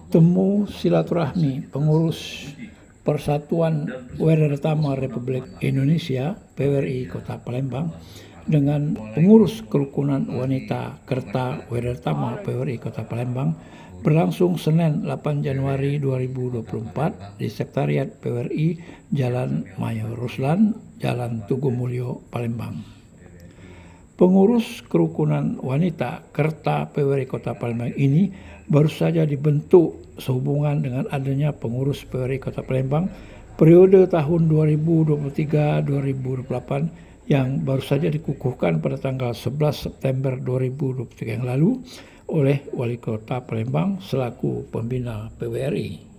Temu silaturahmi pengurus Persatuan Weretama Republik Indonesia PWRI Kota Palembang dengan pengurus Kerukunan Wanita Kerta Weretama PWRI Kota Palembang berlangsung Senin 8 Januari 2024 di Sekretariat PWRI Jalan Mayor Ruslan, Jalan Tugu Mulyo, Palembang. Pengurus Kerukunan Wanita Kerta PWRI Kota Palembang ini baru saja dibentuk sehubungan dengan adanya pengurus PWRI Kota Palembang periode tahun 2023-2028 yang baru saja dikukuhkan pada tanggal 11 September 2023 yang lalu oleh Wali Kota Palembang selaku pembina PWRI.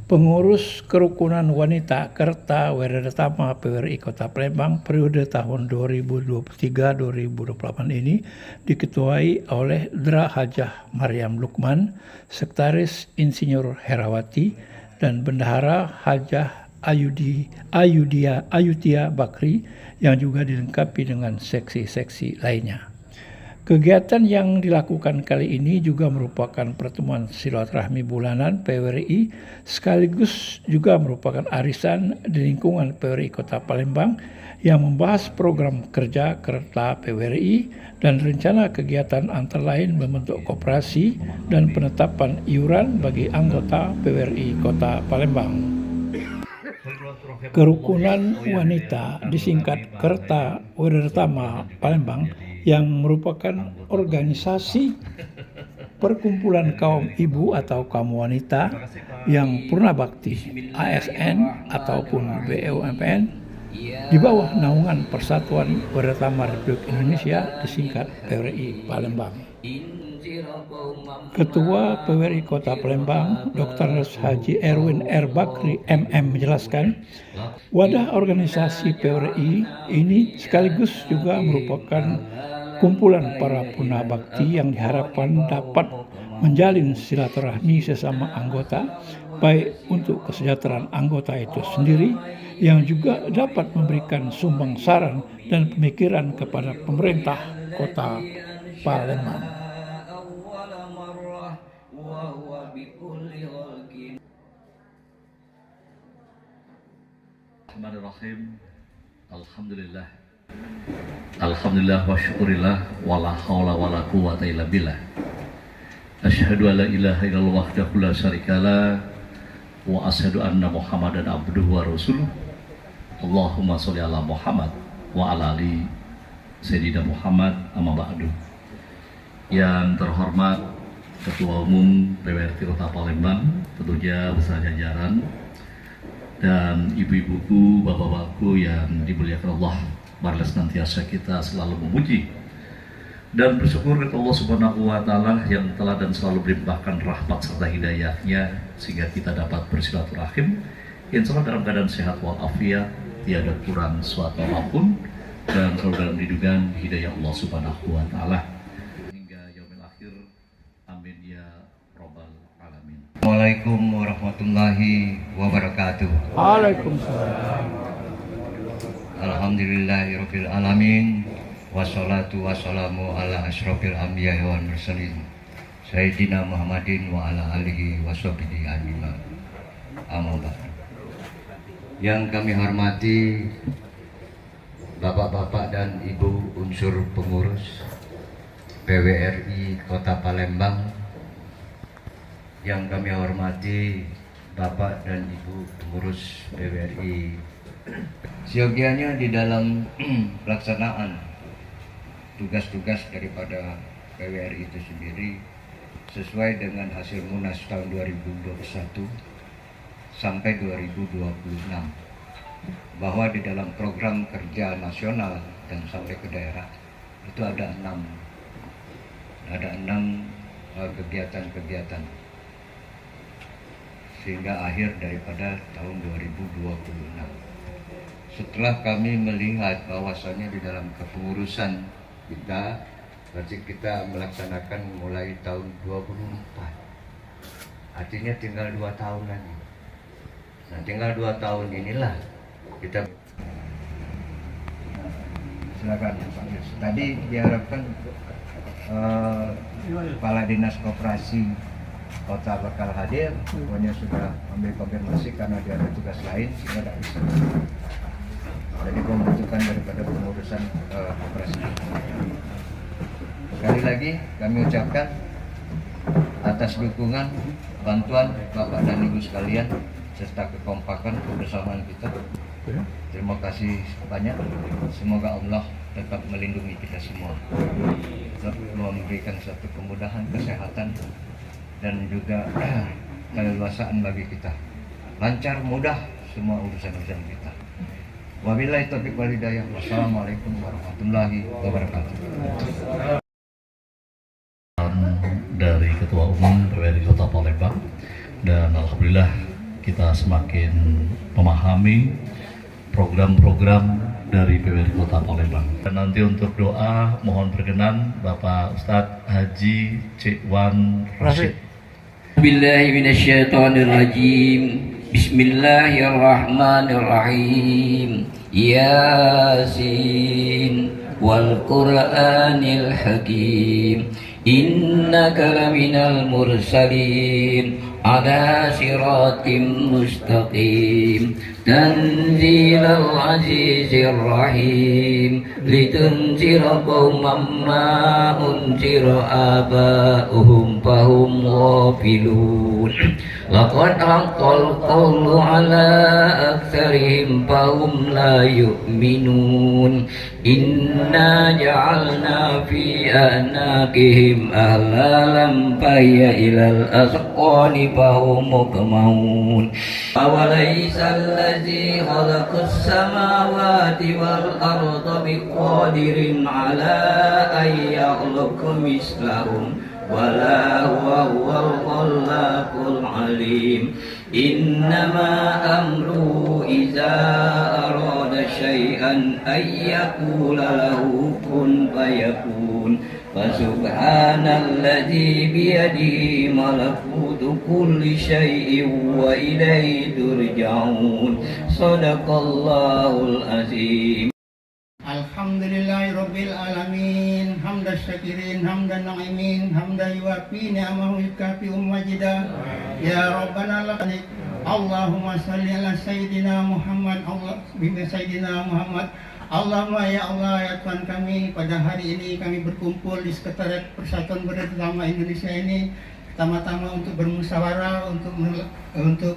Pengurus Kerukunan Wanita Kerta Weretama PWRI Kota Palembang periode tahun 2023-2028 ini diketuai oleh Dra Hajah Maryam Lukman, Sekretaris Insinyur Herawati, dan Bendahara Hajah Ayutia Bakri yang juga dilengkapi dengan seksi-seksi lainnya. Kegiatan yang dilakukan kali ini juga merupakan pertemuan silaturahmi bulanan PWRI sekaligus juga merupakan arisan di lingkungan PWRI Kota Palembang yang membahas program kerja Kerta PWRI dan rencana kegiatan antara lain membentuk koperasi dan penetapan iuran bagi anggota PWRI Kota Palembang. Kerukunan Wanita disingkat Kerta Weretama Palembang yang merupakan organisasi perkumpulan kaum ibu atau kaum wanita yang purna bakti ASN ataupun BUMN di bawah naungan Persatuan Weretama Republik Indonesia disingkat PWRI Palembang. Ketua PWRI Kota Palembang, Dr. Haji Erwin R. Bakri MM menjelaskan, wadah organisasi PWRI ini sekaligus juga merupakan kumpulan para purna bakti yang diharapkan dapat menjalin silaturahmi sesama anggota, baik untuk kesejahteraan anggota itu sendiri, yang juga dapat memberikan sumbang saran dan pemikiran kepada pemerintah Kota Palembang. Bismillahirrahmanirrahim. Alhamdulillah wa syukurillah wa la hawla wa la quwwata illa billah. Asyhadu an la ilaha illallah wahdahu la syarikalah wa asyhadu anna Muhammadan abduhu wa rasuluh. Allahumma sholli ala Muhammad wa ala ali Sayyidina Muhammad amma ba'du. Yang terhormat Ketua Umum PWRI Kota Palembang, tentunya beserta jajaran, dan ibu-ibuku, bapak-bapakku yang dimuliakan Allah, marilah senantiasa kita selalu memuji dan bersyukur kepada Allah Subhanahu wa Ta'ala yang telah dan selalu melimpahkan rahmat serta hidayahnya sehingga kita dapat bersilaturahim insya Allah dalam keadaan sehat walafiat, tiada kurang suatu apapun, dan selalu dalam lindungan hidayah Allah Subhanahu wa Ta'ala hingga yaumil akhir. Amin ya rabbal alamin. Assalamualaikum warahmatullahi wabarakatuh. Waalaikumsalam. Alhamdulillahirabbil alamin. Wassalatu wassalamu ala asyrofil anbiya'i wal mursalin Sayyidina Muhammadin wa ala alihi washabihi ajmain. Amma ba'du. Yang kami hormati Bapak-bapak dan Ibu unsur pengurus PWRI Kota Palembang, yang kami hormati Bapak dan Ibu pengurus PWRI, siogianya di dalam pelaksanaan tugas-tugas daripada PWRI itu sendiri sesuai dengan hasil Munas tahun 2021 sampai 2026, bahwa di dalam program kerja nasional dan sampai ke daerah itu ada enam kegiatan-kegiatan sehingga akhir daripada tahun 2026. Setelah kami melihat bahwasannya di dalam kepengurusan kita, berarti kita melaksanakan mulai tahun 24, artinya tinggal 2 tahun lagi. Nah, tinggal 2 tahun inilah kita silakan Pak Yus. Tadi diharapkan Kepala Dinas Koperasi Kota bakal hadir, pokoknya sudah ambil konfirmasi karena dia ada tugas lain sehingga tidak bisa. Jadi pembentukan daripada pengurusan koperasi. Sekali lagi kami ucapkan atas dukungan, bantuan Bapak dan Ibu sekalian serta kekompakan kebersamaan kita. Terima kasih banyak. Semoga Allah tetap melindungi kita semua, tetap memberikan suatu kemudahan, kesehatan, dan juga keleluasaan bagi kita. Lancar, mudah semua urusan-urusan kita. Wabillahi taufiq wal hidayah. Wassalamualaikum warahmatullahi wabarakatuh. Dari Ketua Umum PWRI Kota Palembang, dan alhamdulillah kita semakin memahami program-program dari PWRI Kota Palembang. Dan nanti untuk doa mohon berkenan Bapak Ustadz Haji Cikwan Rashid. Billahi minasyaitonir rajim. Bismillahirrahmanirrahim. Yasin wal Qur'anil Hakim. Innaka laminal mursalin ala siratim mustaqim. Tanzilal azizir rahim. Litunzira qauman ma unzira aba'uhum fahum ghafilun. Laqad haqqal qawlu ala aktsarihim fahum la yu'minun. Inna ja'alna fi anaqihim aghlalan fahiyya ilal asqani fahum muqmaun. Awalaysa alladzi khalaqas samawati wal arda biqadirin ala an yakhluqa mislahum wala huwal khallaqul alim. Innama amru iza arada syai'an ay yaqula lahu kun fayakun. Fasubhanalladzi biyadihi malakutu kulli syai'in wa ilaihi turja'un. Shadaqallahul azim. Alhamdulillahi Rabbil Alamin. Hamdan syakirin, hamdan na'imin, hamdan yuwafi ni'amahu yukafi majidah. Ya Rabbana lakani. Allahumma salli ala Sayyidina Muhammad. Allah bima Sayyidina Muhammad. Allahumma ya Allah ya Tuhan kami, pada hari ini kami berkumpul di Sekretariat Persatuan Berdaulat Indonesia ini pertama-tama untuk bermusyawarah untuk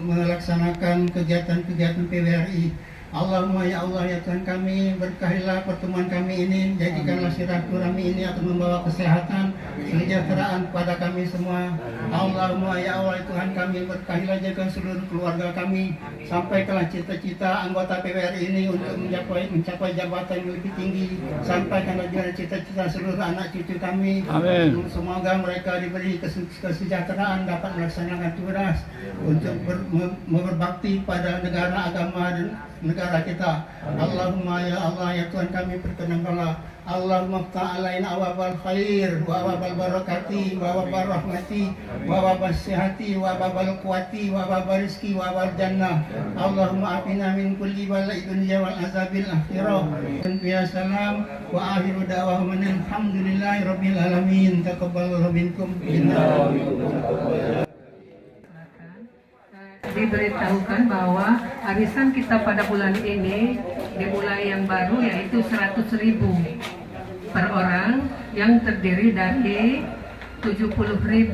melaksanakan kegiatan-kegiatan PWRI. Allahumma ya Allah ya Tuhan kami, berkahilah pertemuan kami ini, jadikanlah silaturahmi ini akan membawa kesehatan, kesejahteraan kepada kami semua. Allahumma ya Allah ya Tuhan kami, berkahilah jaga seluruh keluarga kami, sampaikanlah cita-cita anggota PWRI ini untuk mencapai jabatan yang lebih tinggi, sampaikanlah juga cita-cita seluruh anak cucu kami. Amin. Semoga mereka diberi kesejahteraan, dapat melaksanakan tugas untuk berbakti pada negara, agama dan negara kita. Allahumma ya Allah ya Tuhan kami, perkenankanlah. Allahumma ta'alaina awabal khair wa awabal barakati wa awabal rahmati wa awabal sihati wa awabal kuwati wa awabal rizki wa awabal jannah. Allahumma afina min kulli bala'i dunya wal azabil akhirah. Ya salam wa akhiru da'wahum alhamdulillahi rabbil alamin. Taqabbalallahu minkum innahu. Diberitahukan bahwa arisan kita pada bulan ini dimulai yang baru, yaitu 100.000 per orang, yang terdiri dari 70.000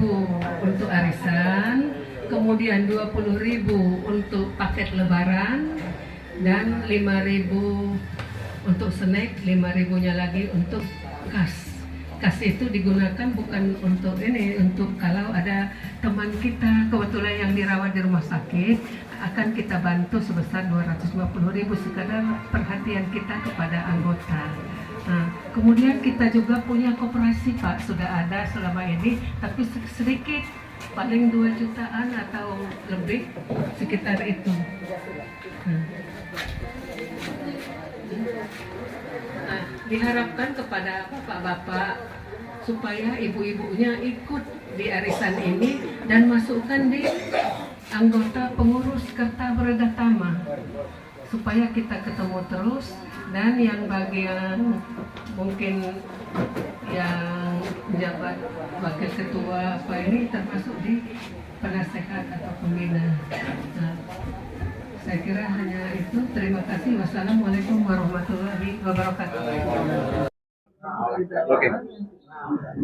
untuk arisan, kemudian 20.000 untuk paket lebaran, dan 5.000 untuk snack, 5.000-nya lagi untuk kas. Kas itu digunakan bukan untuk ini, untuk kalau ada teman kita kebetulan yang dirawat di rumah sakit, akan kita bantu sebesar 250.000 sekadar perhatian kita kepada anggota. Nah, kemudian kita juga punya koperasi Pak, sudah ada selama ini, tapi sedikit, paling 2 jutaan atau lebih sekitar itu. Nah, diharapkan kepada bapak-bapak supaya ibu-ibunya ikut di arisan ini dan masukkan di anggota pengurus Kerta Berdatama supaya kita ketemu terus. Dan yang bagi yang mungkin yang menjabat wakil ketua apa ini termasuk di penasehat atau pembina. Nah, saya kira hanya itu. Terima kasih. Wassalamualaikum warahmatullahi wabarakatuh.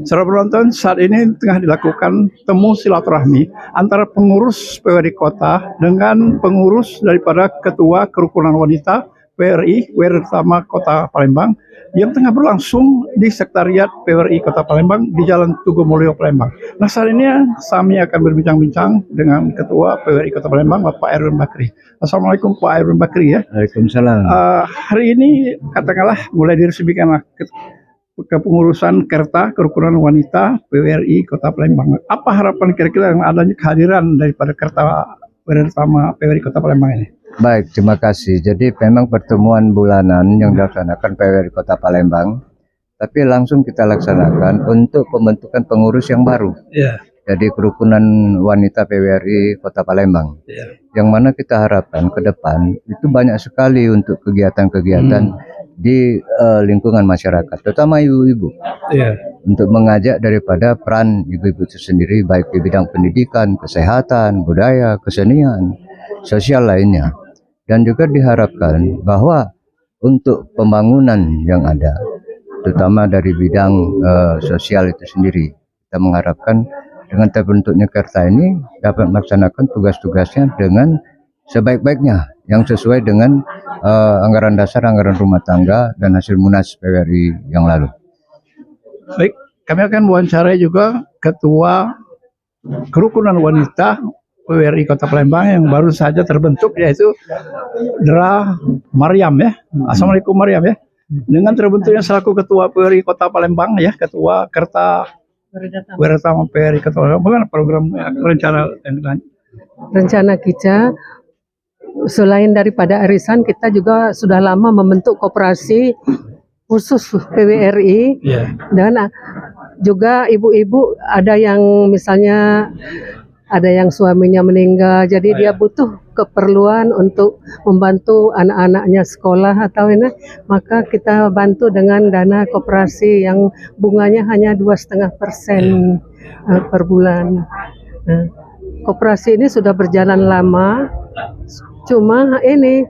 Saudara penonton, saat ini tengah dilakukan temu silaturahmi antara pengurus PWRI Kota dengan pengurus daripada Ketua Kerukunan Wanita PWRI Pertama Kota Palembang yang tengah berlangsung di Sekretariat PWRI Kota Palembang di Jalan Tugu Mulyo Palembang. Nah, saat ini kami akan berbincang-bincang dengan Ketua PWRI Kota Palembang, Bapak Erwin Bakri. Assalamualaikum Pak Erwin Bakri ya. Waalaikumsalam. Hari ini katakanlah mulai diresmikan kepengurusan Kerta Kerukunan Wanita PWRI Kota Palembang. Apa harapan kira-kira yang adanya kehadiran daripada Kerta Pertama PWRI Kota Palembang ini? Baik, terima kasih. Jadi memang pertemuan bulanan yang dilaksanakan PWRI Kota Palembang, tapi langsung kita laksanakan untuk pembentukan pengurus yang baru. Ya. Jadi Kerukunan Wanita PWRI Kota Palembang. Ya. Yang mana kita harapkan ke depan itu banyak sekali untuk kegiatan-kegiatan di lingkungan masyarakat, terutama ibu-ibu. Ya. Untuk mengajak daripada peran ibu-ibu itu sendiri baik di bidang pendidikan, kesehatan, budaya, kesenian, sosial lainnya. Dan juga diharapkan bahwa untuk pembangunan yang ada, terutama dari bidang sosial itu sendiri, kita mengharapkan dengan terbentuknya Kerta ini dapat melaksanakan tugas-tugasnya dengan sebaik-baiknya yang sesuai dengan anggaran dasar, anggaran rumah tangga, dan hasil Munas PWRI yang lalu. Baik, kami akan wawancarai juga Ketua Kerukunan Wanita PWRI Kota Palembang yang baru saja terbentuk, yaitu Dra Mariam ya. Assalamualaikum Mariam ya. Dengan terbentuknya selaku Ketua PWRI Kota Palembang ya, Ketua Kerta Pertama PWRI Kota Palembang, bagaimana program Rencana kita selain daripada arisan, kita juga sudah lama membentuk koperasi khusus PWRI. Ya. Dan juga ibu-ibu ada yang misalnya ada yang suaminya meninggal, jadi dia butuh keperluan untuk membantu anak-anaknya sekolah atau ini, maka kita bantu dengan dana koperasi yang bunganya hanya 2,5% per bulan. Nah, koperasi ini sudah berjalan lama, cuma ini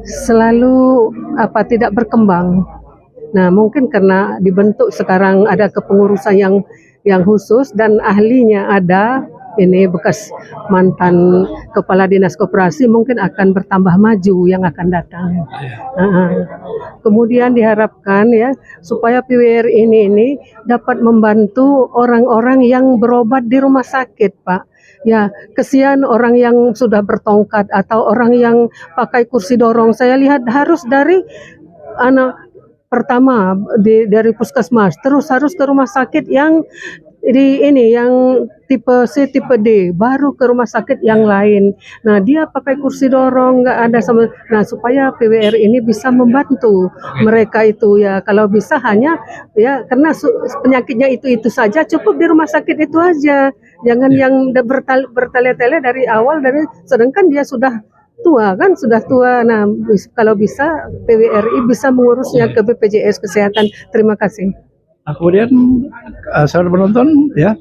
selalu tidak berkembang. Nah, mungkin karena dibentuk sekarang ada kepengurusan yang khusus dan ahlinya ada, ini bekas mantan kepala dinas koperasi, mungkin akan bertambah maju yang akan datang. Kemudian diharapkan ya supaya PWRI ini dapat membantu orang-orang yang berobat di rumah sakit, Pak. Ya, kesian orang yang sudah bertongkat atau orang yang pakai kursi dorong. Saya lihat harus dari pertama dari puskesmas, terus harus ke rumah sakit yang yang tipe C, tipe D, baru ke rumah sakit yang lain. Nah, dia pakai kursi dorong, nggak ada sama. Nah, supaya PWRI ini bisa membantu mereka itu ya. Kalau bisa hanya ya karena penyakitnya itu saja, cukup di rumah sakit itu aja. Jangan yang bertele-tele dari awal, sedangkan dia sudah tua kan, sudah tua. Nah, kalau bisa PWRI bisa mengurusnya ke BPJS Kesehatan. Terima kasih. Kemudian saudara penonton ya,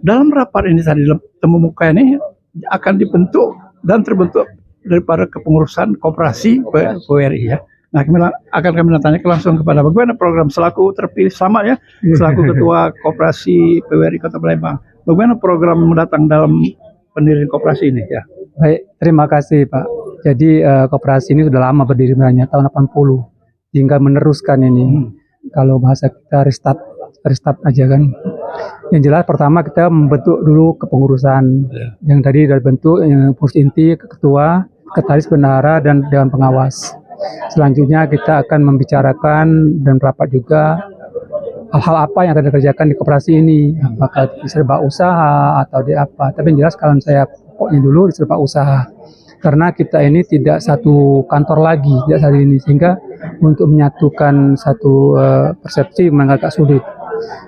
dalam rapat ini tadi temu muka ini akan dibentuk dan terbentuk daripada kepengurusan koperasi PWRI ya. Nah, kami tanya langsung kepada bagaimana program selaku terpilih sama ya, selaku Ketua Koperasi PWRI Kota Palembang. Bagaimana program mendatang dalam pendirian koperasi ini ya? Baik, terima kasih Pak. Jadi koperasi ini sudah lama berdiri, sebenarnya tahun 80, hingga meneruskan ini. Kalau bahasa kita restart aja kan. Yang jelas pertama kita membentuk dulu kepengurusan yang tadi sudah bentuk, pengurus inti, ketua, sekretaris bendahara, dan dewan pengawas. Selanjutnya kita akan membicarakan dan rapat juga hal-hal apa yang akan dikerjakan di koperasi ini, apakah di serba usaha atau di apa. Tapi yang jelas kalau saya pokoknya dulu di serba usaha, karena kita ini tidak satu kantor lagi saat ini, sehingga untuk menyatukan satu persepsi memang agak sulit.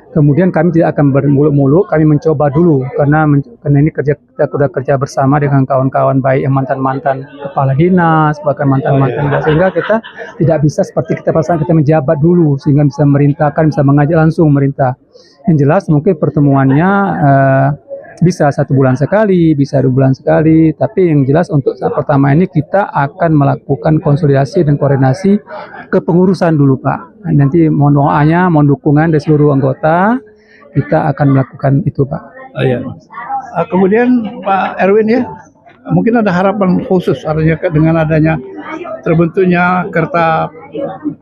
Kemudian kami tidak akan bermuluk-muluk, kami mencoba dulu karena ini kita sudah kerja bersama dengan kawan-kawan baik yang mantan-mantan kepala dinas, bahkan mantan-mantan sehingga kita tidak bisa seperti kita pasangan kita menjabat dulu sehingga bisa memerintahkan, bisa mengajak langsung memerintah. Yang jelas mungkin pertemuannya bisa 1 bulan sekali, bisa 2 bulan sekali, tapi yang jelas untuk saat pertama ini kita akan melakukan konsolidasi dan koordinasi kepengurusan dulu Pak. Nanti mohon doanya, mohon dukungan dari seluruh anggota, kita akan melakukan itu Pak. Iya. Kemudian Pak Erwin ya, mungkin ada harapan khusus artinya dengan adanya terbentuknya Kerta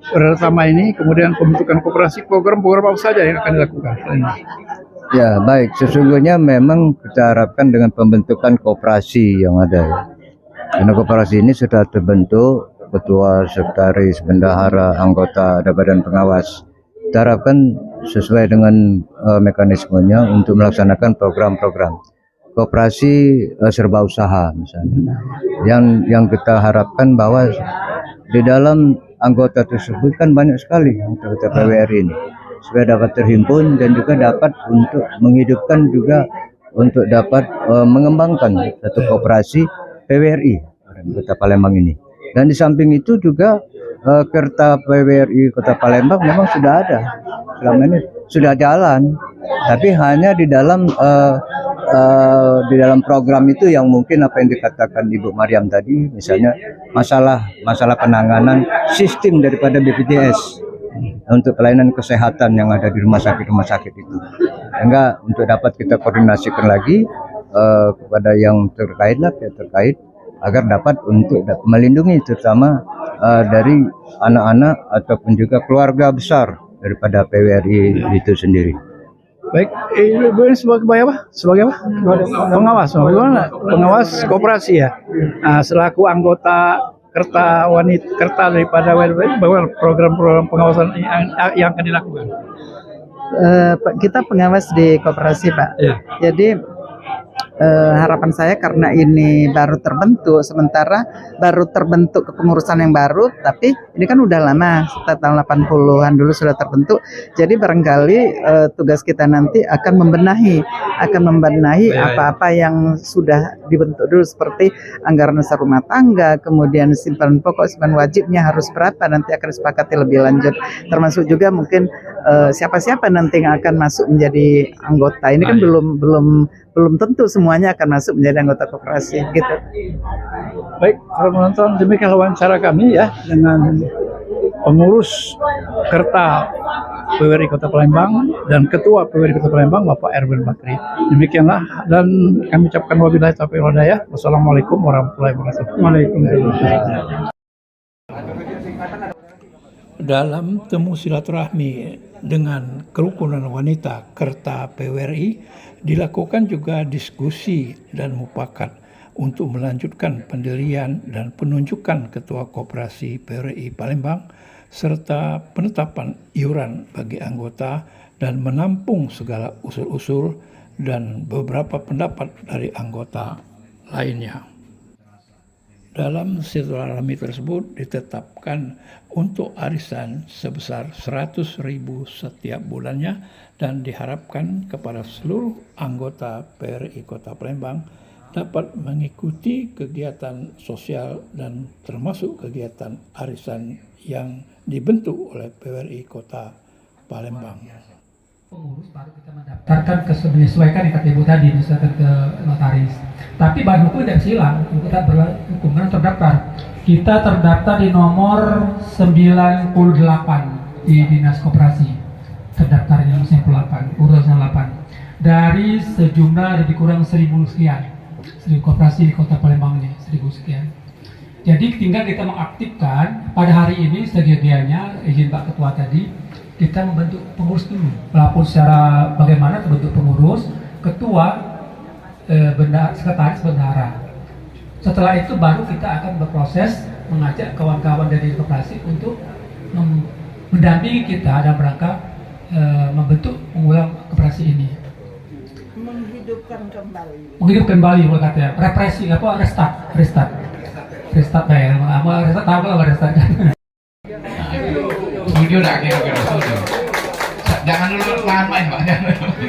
Pertama ini, kemudian pembentukan koperasi, program-program apa saja yang akan dilakukan? Ya, baik. Sesungguhnya memang kita harapkan dengan pembentukan koperasi yang ada ya. Karena koperasi ini sudah terbentuk, ketua, sekretaris, bendahara, anggota, ada badan pengawas. Kita harapkan sesuai dengan mekanismenya untuk melaksanakan program-program. Koperasi serba usaha misalnya. Yang kita harapkan bahwa di dalam anggota tersebut kan banyak sekali anggota PWRI ini. Supaya dapat terhimpun dan juga dapat untuk menghidupkan juga untuk dapat mengembangkan satu koperasi PWRI Kota Palembang ini. Dan di samping itu juga Kerta PWRI Kota Palembang memang sudah ada, selama ini sudah jalan, tapi hanya di dalam program itu yang mungkin apa yang dikatakan Ibu Mariam tadi, misalnya masalah penanganan sistem daripada BPJS untuk pelayanan kesehatan yang ada di rumah sakit itu, sehingga untuk dapat kita koordinasikan lagi kepada yang terkait agar dapat untuk melindungi terutama dari anak-anak ataupun juga keluarga besar daripada PWRI itu sendiri. Baik, Ibu ini sebagai apa? Sebagai apa? Pengawas. Bagaimana? Pengawas koperasi ya. Nah, selaku anggota Kerta daripada bagaimana program-program pengawasan yang akan dilakukan? Kita pengawas di koperasi Pak. Ya. Jadi harapan saya karena ini baru terbentuk, sementara baru terbentuk kepengurusan yang baru, tapi ini kan udah lama, setelah tahun 80-an dulu sudah terbentuk. Jadi barangkali tugas kita nanti akan membenahi apa-apa yang sudah dibentuk dulu seperti anggaran dasar rumah tangga, kemudian simpanan pokok, simpanan wajibnya harus berapa, nanti akan disepakati lebih lanjut. Termasuk juga mungkin siapa-siapa nanti yang akan masuk menjadi anggota. Ini kan belum tentu semuanya akan masuk menjadi anggota koperasi gitu. Baik, para penonton, demikian wawancara kami ya dengan pengurus Kerta PWRI Kota Palembang dan Ketua PWRI Kota Palembang Bapak Erwin Bakri. Demikianlah, dan kami ucapkan wabillahi taufiq wal hidayah. Wassalamualaikum warahmatullahi wabarakatuh. Waalaikumsalam. Dalam temu silaturahmi dengan kerukunan wanita Kerta PWRI dilakukan juga diskusi dan mufakat untuk melanjutkan pendirian dan penunjukan Ketua Koperasi PWRI Palembang serta penetapan iuran bagi anggota dan menampung segala usul-usul dan beberapa pendapat dari anggota lainnya. Dalam silaturahmi tersebut ditetapkan untuk arisan sebesar 100.000 setiap bulannya dan diharapkan kepada seluruh anggota PWRI Kota Palembang dapat mengikuti kegiatan sosial dan termasuk kegiatan arisan yang dibentuk oleh PWRI Kota Palembang. Pengurus baru kita mendaftarkan menyesuaikan yang kata Ibu tadi, misalkan ke notaris. Tapi bahan hukum tidak silang, kita berhukum karena terdaftar. Kita terdaftar di nomor 98 di Dinas Koperasi. Terdaftarnya 98, urusan 8. Dari sejumlah lebih kurang 1.000 sekian. 1.000 koperasi di Kota Palembang ini, 1.000 sekian. Jadi tinggal kita mengaktifkan pada hari ini sedianya izin Pak Ketua tadi, kita membentuk pengurus dulu. Pelapor secara bagaimana terbentuk pengurus, ketua, sekretaris, bendahara. Setelah itu baru kita akan berproses mengajak kawan-kawan dari koperasi untuk mendampingi kita dalam rangka membentuk mengulang koperasi ini. Menghidupkan kembali boleh katanya. Represi apa? Restart ya. Mau restart tahu kalau restart kan. Setuju tak kira-kira setuju? Jangan dulu main Pak.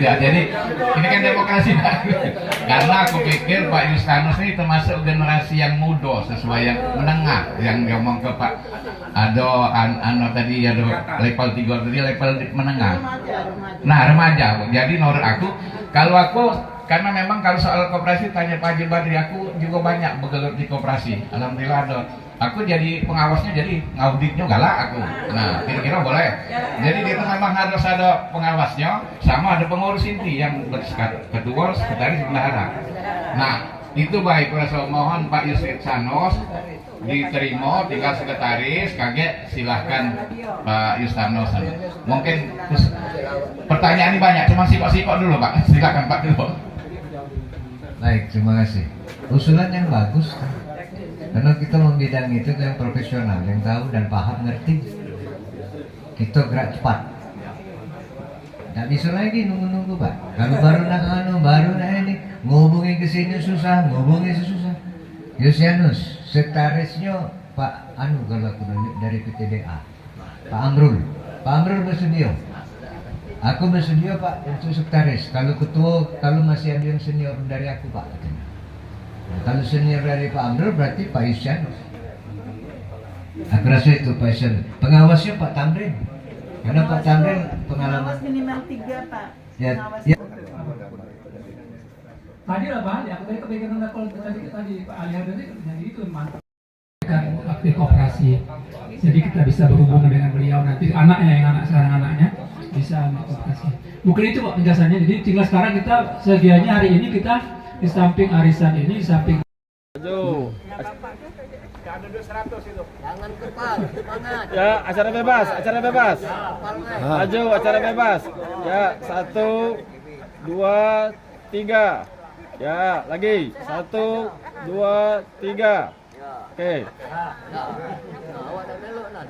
Ya, jadi ini kan demokrasi Pak. Karena aku pikir Pak Yustanus ini termasuk generasi yang muda sesuai yang menengah yang ngomong ke Pak Ado Ano tadi ada level 3 tadi level menengah. Nah remaja. Jadi menurut aku kalau aku karena memang kalau soal koperasi tanya Pak Haji Badri, aku juga banyak bergelut di koperasi. Alhamdulillah ada. Aku jadi pengawasnya, jadi ngauditnya galak aku. Nah, kira-kira boleh. Jadi kita memang harus ada pengawasnya, sama ada pengurus inti yang ketua, sekretaris, bendahara. Nah, itu baik. Rasa mohon Pak Yusuf Sanos diterima, tinggal sekretaris, kaget silahkan Pak Yustanos. Mungkin pertanyaan ini banyak, cuma sipok-sipok dulu Pak. Silakan Pak dulu. Baik, terima kasih. Usulan yang bagus. Karena kita membidang itu yang profesional, yang tahu dan paham, ngerti. Kita gerak cepat. Tidak bisa lagi nunggu-nunggu Pak. Kalau baru nak ini, ngubungi ke sini susah, ngubungi susah. Yusianus, sekretarisnya Pak Anu kalau aku dari PTDA, Pak Amrul bersedia. Aku bersedia Pak untuk sekretaris. Kalau ketua, kalau masih ada yang senior dari aku Pak. Nah, kalau senior dari Pak Amrul berarti Pak Yusianus. Aku rasa itu Pak Yusianus. Pengawasnya Pak Tamrin. Karena Pak Tamrin pengalaman. Pengawas minimal 3 Pak. Ya. Tadi lah Pak, aku tadi kepikiran kalau tadi Pak Ali tadi jadi itu mantap. Kan aktif koperasi, jadi kita bisa berhubungan dengan beliau nanti anaknya yang sekarang anaknya bisa koperasi. Mungkin itu Pak penjelasannya. Jadi tinggal sekarang kita segianya hari ini kita di samping arisan ini, di samping Jangan kepal, semangat. Ya, acara bebas. Maju, acara bebas. Ya, 1, 2, 3. Ya, lagi. 1, 2, 3. Oke. Awak dah melok nan.